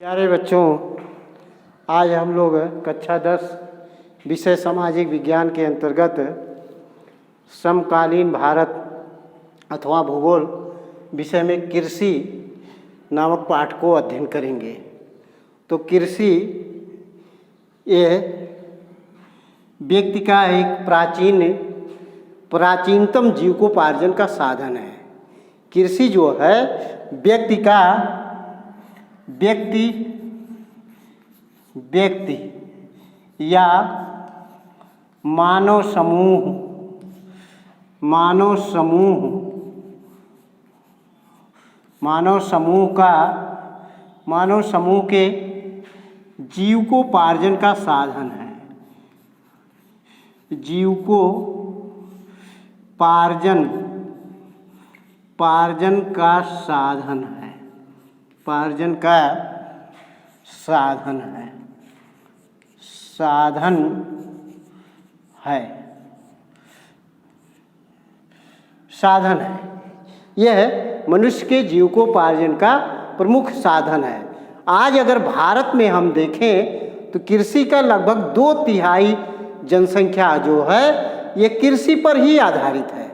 प्यारे बच्चों, आज हम लोग कक्षा 10 विषय सामाजिक विज्ञान के अंतर्गत समकालीन भारत अथवा भूगोल विषय में कृषि नामक पाठ को अध्ययन करेंगे। तो कृषि ये व्यक्ति का एक प्राचीनतम जीविकोपार्जन का साधन है। कृषि जो है व्यक्ति या मानव समूह के जीविकोपार्जन का साधन है। जीविकोपार्जन का साधन है। यह मनुष्य के जीविकोपार्जन का प्रमुख साधन है। आज अगर भारत में हम देखें तो कृषि का लगभग 2/3 जनसंख्या जो है ये कृषि पर ही आधारित है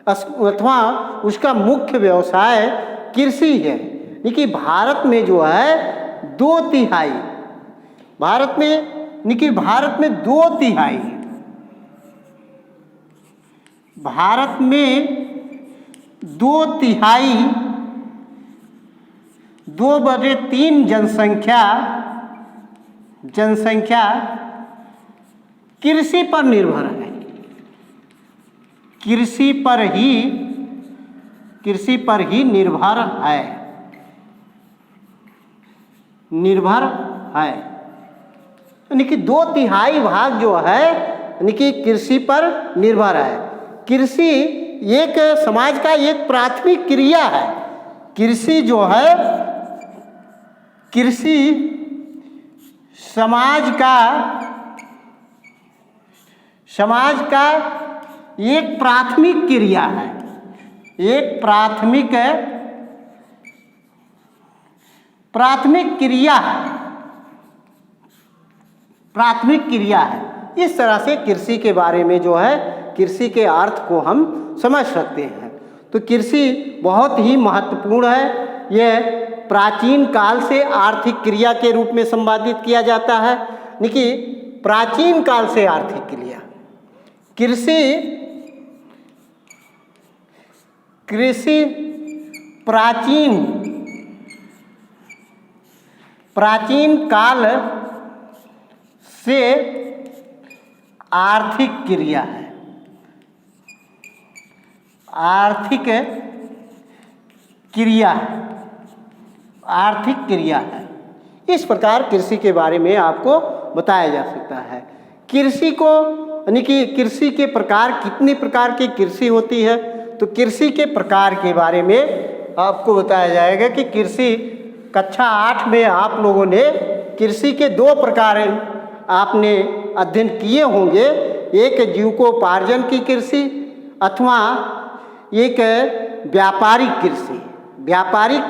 अथवा उसका मुख्य व्यवसाय कृषि है। यानी भारत में जो है 2/3 भारत में 2/3 जनसंख्या कृषि पर निर्भर है। कृषि पर ही निर्भर है। यानी कि 2/3 भाग जो है यानी कि कृषि पर निर्भर है। कृषि एक समाज का एक प्राथमिक क्रिया है। कृषि समाज का एक प्राथमिक क्रिया है। प्राथमिक क्रिया है। इस तरह से कृषि के बारे में जो है कृषि के अर्थ को हम समझ सकते हैं। तो कृषि बहुत ही महत्वपूर्ण है। यह प्राचीन काल से आर्थिक क्रिया के रूप में संपादित किया जाता है। यानी प्राचीन काल से आर्थिक क्रिया कृषि प्राचीन काल से आर्थिक क्रिया है। इस प्रकार कृषि के बारे में आपको बताया जा सकता है। कृषि को यानी कि कृषि के प्रकार, कितने प्रकार की कृषि होती है, तो कृषि के प्रकार के बारे में आपको बताया जाएगा कि कृषि कक्षा 8 में आप लोगों ने कृषि के 2 प्रकार आपने अध्ययन किए होंगे। एक जीविकोपार्जन की कृषि अथवा एक व्यापारिक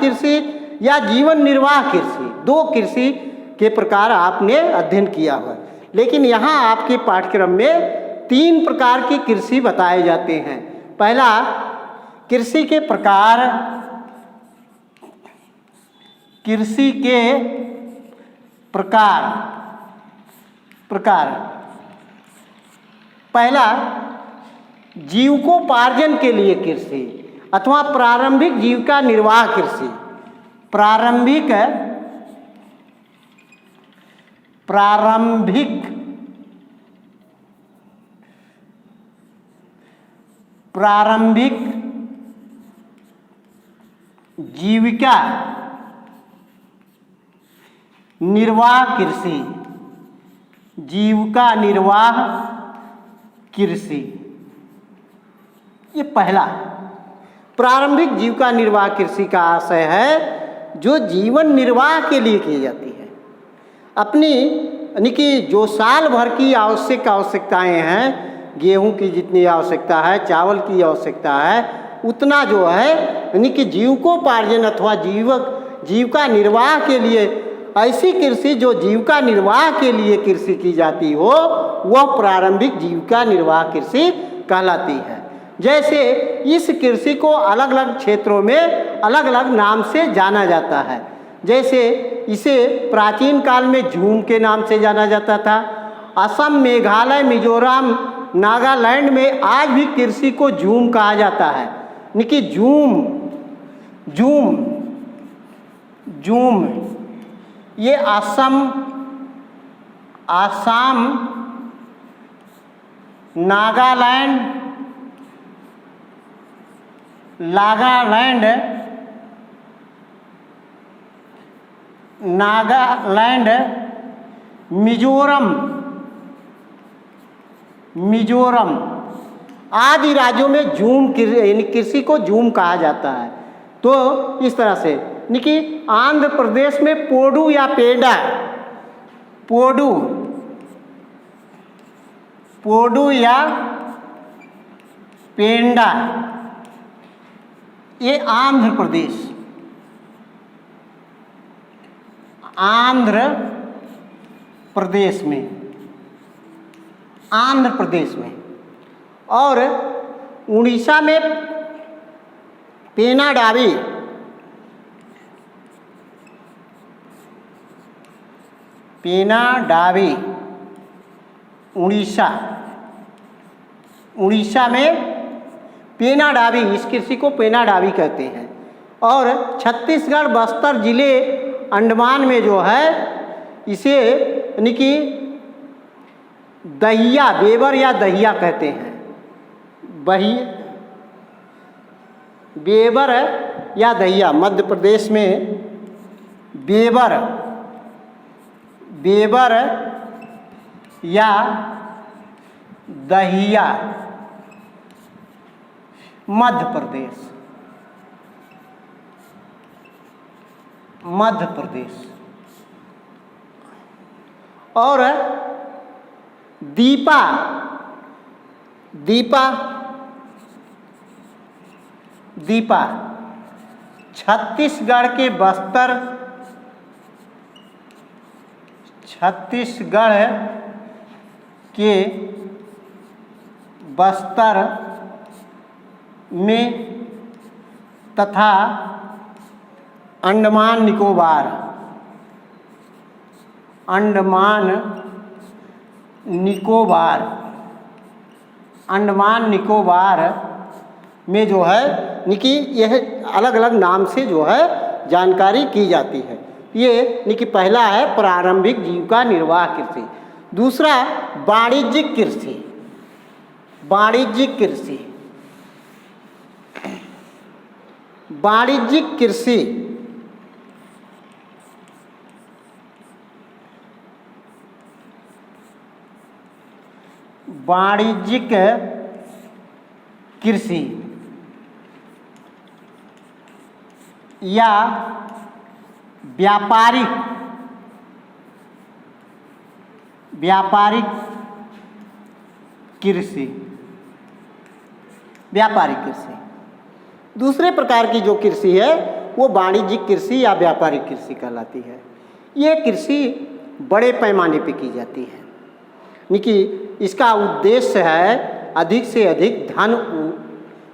कृषि या जीवन निर्वाह कृषि। 2 कृषि के प्रकार आपने अध्ययन किया हुआ। लेकिन यहाँ आपके पाठ्यक्रम में 3 प्रकार की कृषि बताए जाते हैं। पहला, कृषि के प्रकार पहला, जीविकोपार्जन के लिए कृषि अथवा प्रारंभिक जीविका निर्वाह कृषि। प्रारंभिक जीविका निर्वाह कृषि। ये पहला प्रारंभिक जीविका निर्वाह कृषि का आशय है जो जीवन निर्वाह के लिए की जाती है। अपनी यानी कि जो साल भर की आवश्यकताएं हैं, गेहूं की जितनी आवश्यकता है, चावल की आवश्यकता है, उतना जो है यानी कि जीविकोपार्जन अथवा जीविका निर्वाह के लिए ऐसी कृषि जो जीविका निर्वाह के लिए कृषि की जाती हो वह प्रारंभिक जीविका निर्वाह कृषि कहलाती है। जैसे इस कृषि को अलग अलग क्षेत्रों में अलग अलग नाम से जाना जाता है। जैसे इसे प्राचीन काल में झूम के नाम से जाना जाता था। असम, मेघालय, मिजोरम, नागालैंड में आज भी कृषि को झूम कहा जाता है। यानी कि झूम ये असम, नागालैंड, मिजोरम आदि राज्यों में कृषि को झूम कहा जाता है। तो इस तरह से यानी कि आंध्र प्रदेश में पोडू या पेंडा, पोडू या पेंडा, ये आंध्र प्रदेश में और उड़ीसा में पेना डावी, उड़ीसा में पेना डावी, इस कृषि को पेना डावी कहते हैं। और छत्तीसगढ़, बस्तर जिले, अंडमान में जो है इसे यानी कि दहिया, बेबर या दहिया कहते हैं। बेबर या दहिया, मध्य प्रदेश में बेबर या दहिया, मध्य प्रदेश। और दीपा छत्तीसगढ़ के बस्तर में तथा अंडमान निकोबार में जो है यानी कि यह अलग अलग नाम से जो है जानकारी की जाती है। ये यानी कि पहला है प्रारंभिक जीविका निर्वाह कृषि। दूसरा वाणिज्यिक कृषि। वाणिज्यिक कृषि या व्यापारिक कृषि। दूसरे प्रकार की जो कृषि है वो वाणिज्यिक कृषि या व्यापारिक कृषि कहलाती है। ये कृषि बड़े पैमाने पे की जाती है, यानी कि इसका उद्देश्य है अधिक से अधिक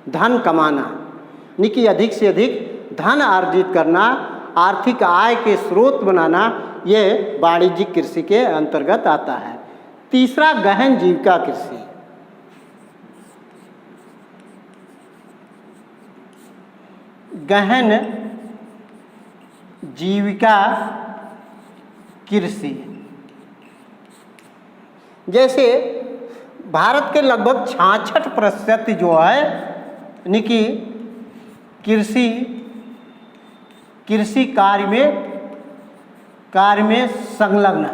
धन कमाना, यानी कि अधिक से अधिक धन अर्जित करना, आर्थिक आय के स्रोत बनाना, ये वाणिज्यिक कृषि के अंतर्गत आता है। तीसरा गहन जीविका कृषि। गहन जीविका कृषि जैसे भारत के लगभग 66% जो है यानी कि कृषि कार्य में संलग्न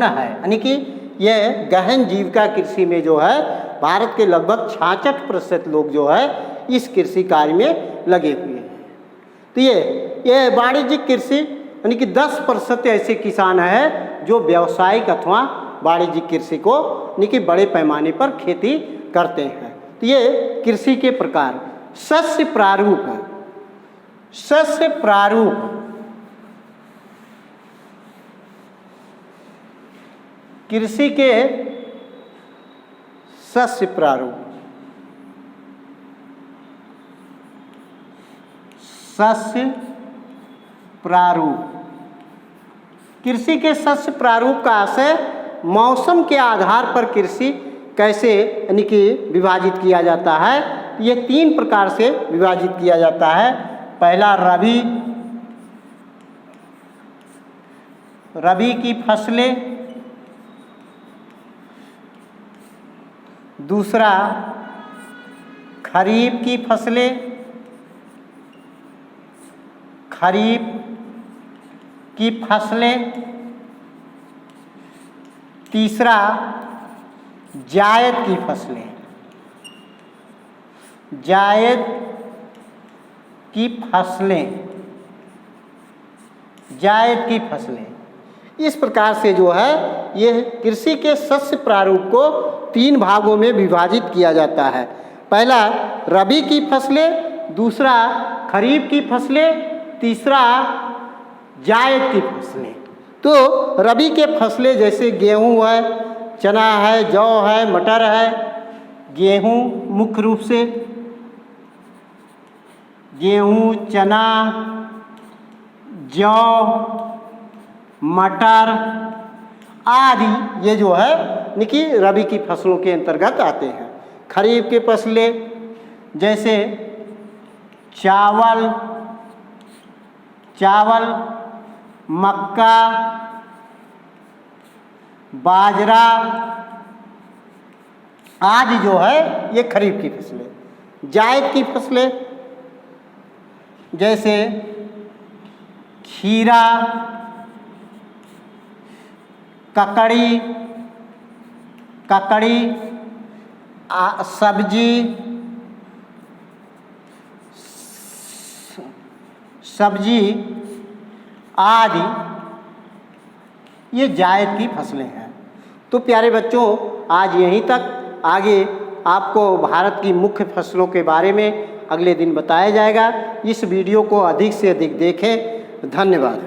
है, यानी कि यह गहन जीविका कृषि में जो है भारत के लगभग 66% लोग जो है इस कृषि कार्य में लगे हुए हैं। तो ये वाणिज्यिक कृषि यानी कि 10% ऐसे किसान हैं जो व्यावसायिक अथवा वाणिज्यिक कृषि को यानी कि बड़े पैमाने पर खेती करते हैं। तो ये कृषि के प्रकार। सस्य प्रारूप है। सस्य प्रारूप कृषि के सस्य प्रारूप, सस्य प्रारूप। कृषि के सस्य प्रारूप का आशय मौसम के आधार पर कृषि कैसे यानी कि विभाजित किया जाता है। ये 3 प्रकार से विभाजित किया जाता है। पहला रबी की फसलें, दूसरा खरीफ की फसलें, खरीफ की फसलें, तीसरा जायद की फसलें, जायद की फसलें, जायद की फसलें। इस प्रकार से जो है ये कृषि के सस्य प्रारूप को 3 भागों में विभाजित किया जाता है। पहला रबी की फसलें, दूसरा खरीफ की फसलें, तीसरा जायद की फसलें। तो रबी के फसलें जैसे गेहूँ है, चना है, जौ है, मटर है। गेहूँ मुख्य रूप से गेहूँ, चना, जौ, मटर आदि ये जो है निकी रबी की फसलों के अंतर्गत आते हैं। खरीफ के फसलें जैसे चावल, मक्का, बाजरा आदि जो है ये खरीफ की फसलें। जायद की फसलें जैसे खीरा, ककड़ी, सब्जी आदि ये जायद की फसलें हैं। तो प्यारे बच्चों आज यहीं तक। आगे आपको भारत की मुख्य फसलों के बारे में अगले दिन बताया जाएगा। इस वीडियो को अधिक से अधिक देखें। धन्यवाद।